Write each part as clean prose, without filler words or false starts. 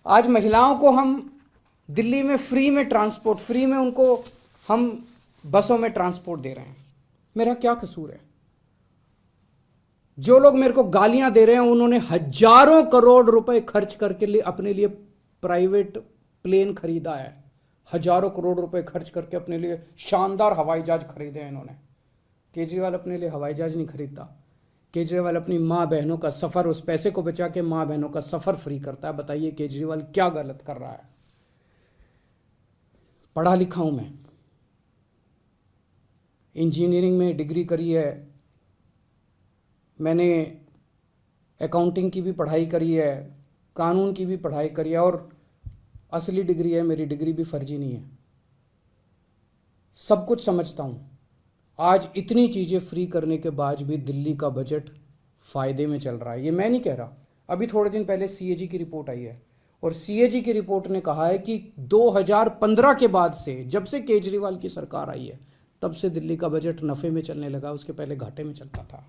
आज महिलाओं को हम दिल्ली में फ्री में ट्रांसपोर्ट, फ्री में उनको हम बसों में ट्रांसपोर्ट दे रहे हैं। मेरा क्या कसूर है? जो लोग मेरे को गालियां दे रहे हैं उन्होंने हजारों करोड़ रुपए खर्च करके लिए अपने लिए प्राइवेट प्लेन खरीदा है। हजारों करोड़ रुपए खर्च करके अपने लिए शानदार हवाई जहाज खरीदे हैं इन्होंने। केजरीवाल अपने लिए हवाई जहाज नहीं खरीदता। केजरीवाल अपनी माँ बहनों का सफ़र, उस पैसे को बचा के माँ बहनों का सफ़र फ्री करता है। बताइए केजरीवाल क्या गलत कर रहा है? पढ़ा लिखा हूं मैं, इंजीनियरिंग में डिग्री करी है मैंने, अकाउंटिंग की भी पढ़ाई करी है, कानून की भी पढ़ाई करी है, और असली डिग्री है मेरी, डिग्री भी फर्जी नहीं है। सब कुछ समझता हूं। आज इतनी चीज़ें फ्री करने के बाद भी दिल्ली का बजट फ़ायदे में चल रहा है। ये मैं नहीं कह रहा। अभी थोड़े दिन पहले सीएजी की रिपोर्ट आई है और सीएजी की रिपोर्ट ने कहा है कि 2015 के बाद से, जब से केजरीवाल की सरकार आई है, तब से दिल्ली का बजट नफ़े में चलने लगा। उसके पहले घाटे में चलता था।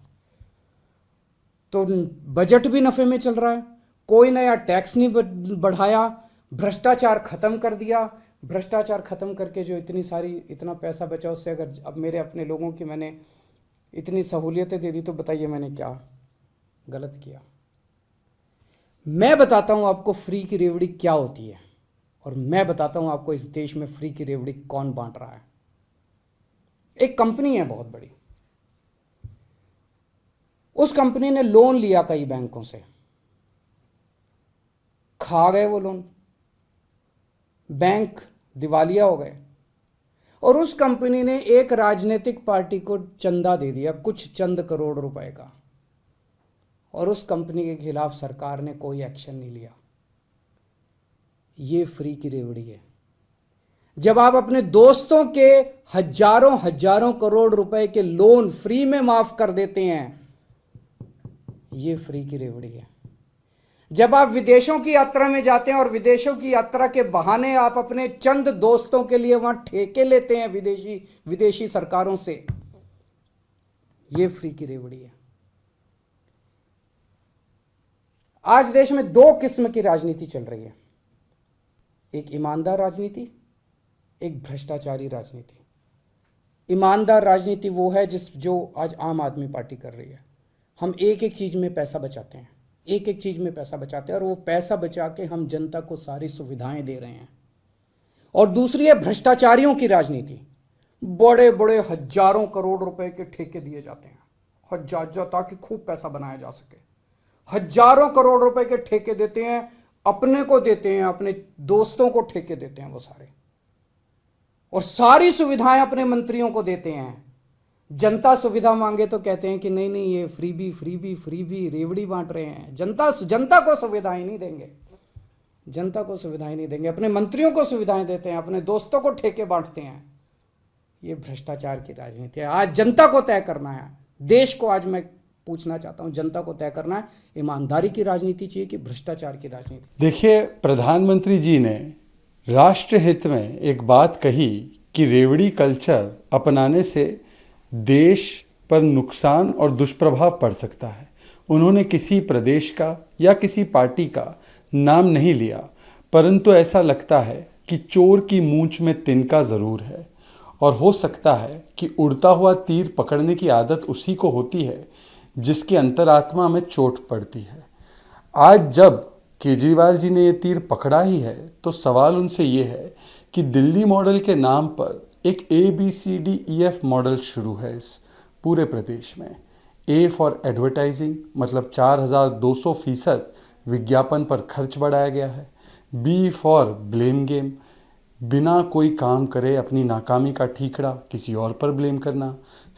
तो बजट भी नफ़े में चल रहा है। कोई नया टैक्स नहीं बढ़ाया, भ्रष्टाचार खत्म कर दिया। भ्रष्टाचार खत्म करके जो इतना पैसा बचा, उससे अगर अब मेरे अपने लोगों की मैंने इतनी सहूलियतें दे दी, तो बताइए मैंने क्या गलत किया? मैं बताता हूं आपको फ्री की रेवड़ी क्या होती है, और मैं बताता हूं आपको इस देश में फ्री की रेवड़ी कौन बांट रहा है। एक कंपनी है बहुत बड़ी, उस कंपनी ने लोन लिया कई बैंकों से, खा गए वो लोन, बैंक दिवालिया हो गए, और उस कंपनी ने एक राजनीतिक पार्टी को चंदा दे दिया, कुछ चंद करोड़ रुपए का, और उस कंपनी के खिलाफ सरकार ने कोई एक्शन नहीं लिया। ये फ्री की रेवड़ी है। जब आप अपने दोस्तों के हजारों हजारों करोड़ रुपए के लोन फ्री में माफ कर देते हैं, ये फ्री की रेवड़ी है। जब आप विदेशों की यात्रा में जाते हैं और विदेशों की यात्रा के बहाने आप अपने चंद दोस्तों के लिए वहां ठेके लेते हैं विदेशी सरकारों से, ये फ्री की रेवड़ी है। आज देश में दो किस्म की राजनीति चल रही है, एक ईमानदार राजनीति, एक भ्रष्टाचारी राजनीति। ईमानदार राजनीति वो है जो आज आम आदमी पार्टी कर रही है। हम एक एक चीज में पैसा बचाते हैं, एक एक चीज में पैसा बचाते हैं, और वो पैसा बचा के हम जनता को सारी सुविधाएं दे रहे हैं। और दूसरी है भ्रष्टाचारियों की राजनीति। बड़े बड़े हजारों करोड़ रुपए के ठेके दिए जाते हैं, हजार, ताकि खूब पैसा बनाया जा सके। हजारों करोड़ रुपए के ठेके देते हैं, अपने को देते हैं, अपने दोस्तों को ठेके देते हैं वो सारे, और सारी सुविधाएं अपने मंत्रियों को देते हैं। जनता सुविधा मांगे तो कहते हैं कि नहीं नहीं, ये फ्री भी रेवड़ी बांट रहे हैं। जनता को सुविधाएं नहीं देंगे, जनता को सुविधाएं नहीं देंगे, अपने मंत्रियों को सुविधाएं देते हैं, अपने दोस्तों को ठेके बांटते हैं। ये भ्रष्टाचार की राजनीति है। आज जनता को तय करना है, देश को आज मैं पूछना चाहता हूं, जनता को तय करना है, ईमानदारी की राजनीति चाहिए कि भ्रष्टाचार की राजनीति? देखिए, प्रधानमंत्री जी ने राष्ट्र हित में एक बात कही कि रेवड़ी कल्चर अपनाने से देश पर नुकसान और दुष्प्रभाव पड़ सकता है। उन्होंने किसी प्रदेश का या किसी पार्टी का नाम नहीं लिया, परंतु ऐसा लगता है कि चोर की मूंछ में तिनका ज़रूर है, और हो सकता है कि उड़ता हुआ तीर पकड़ने की आदत उसी को होती है जिसकी अंतरात्मा में चोट पड़ती है। आज जब केजरीवाल जी ने ये तीर पकड़ा ही है, तो सवाल उनसे ये है कि दिल्ली मॉडल के नाम पर एक ABCDEF मॉडल शुरू है इस पूरे प्रदेश में। A फॉर एडवर्टाइजिंग, मतलब 4200% विज्ञापन पर खर्च बढ़ाया गया है। B फॉर ब्लेम गेम, बिना कोई काम करे अपनी नाकामी का ठीकरा किसी और पर ब्लेम करना।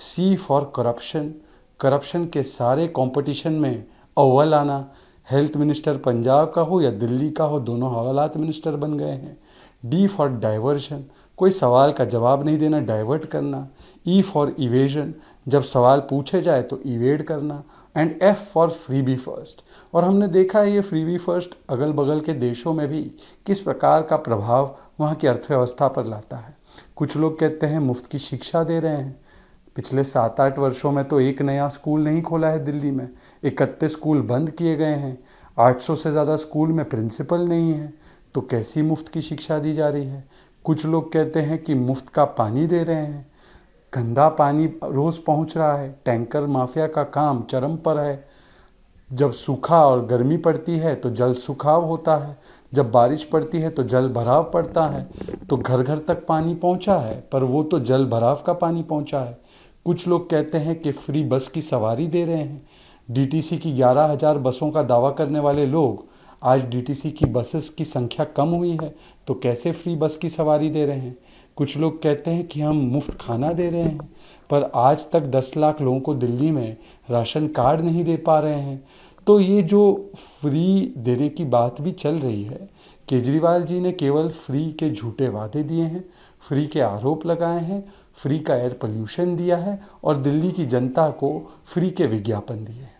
C फॉर करप्शन, करप्शन के सारे कंपटीशन में अव्वल आना। हेल्थ मिनिस्टर पंजाब का हो या दिल्ली का हो, दोनों हवालात मिनिस्टर बन गए हैं। D फॉर डाइवर्जन, कोई सवाल का जवाब नहीं देना, डाइवर्ट करना। E फॉर इवेजन, जब सवाल पूछे जाए तो इवेड करना। And F for freebie first. और हमने देखा है ये फ्रीबी फर्स्ट अगल बगल के देशों में भी किस प्रकार का प्रभाव वहाँ की अर्थव्यवस्था पर लाता है। कुछ लोग कहते हैं मुफ्त की शिक्षा दे रहे हैं। पिछले 7-8 वर्षों में तो एक नया स्कूल नहीं खोला है दिल्ली में, 31 स्कूल बंद किए गए हैं, 800 से ज़्यादा स्कूल में प्रिंसिपल नहीं है। तो कैसी मुफ्त की शिक्षा दी जा रही है? कुछ लोग कहते हैं कि मुफ्त का पानी दे रहे हैं। गंदा पानी रोज पहुंच रहा है। टैंकर माफिया का काम चरम पर है। जब सूखा और गर्मी पड़ती है तो जल सुखाव होता है। जब बारिश पड़ती है तो जल भराव पड़ता है। तो घर घर तक पानी पहुंचा है, पर वो तो जल भराव का पानी पहुंचा है। कुछ लोग कहते हैं कि फ्री बस की सवारी दे रहे हैं। डीटीसी की 11,000 बसों का दावा करने वाले लोग, आज डीटीसी की बसेस की संख्या कम हुई है तो कैसे फ्री बस की सवारी दे रहे हैं? कुछ लोग कहते हैं कि हम मुफ्त खाना दे रहे हैं, पर आज तक 10 लाख लोगों को दिल्ली में राशन कार्ड नहीं दे पा रहे हैं। तो ये जो फ्री देने की बात भी चल रही है, केजरीवाल जी ने केवल फ्री के झूठे वादे दिए हैं, फ्री के आरोप लगाए हैं, फ्री का एयर पोल्यूशन दिया है और दिल्ली की जनता को फ्री के विज्ञापन दिए हैं।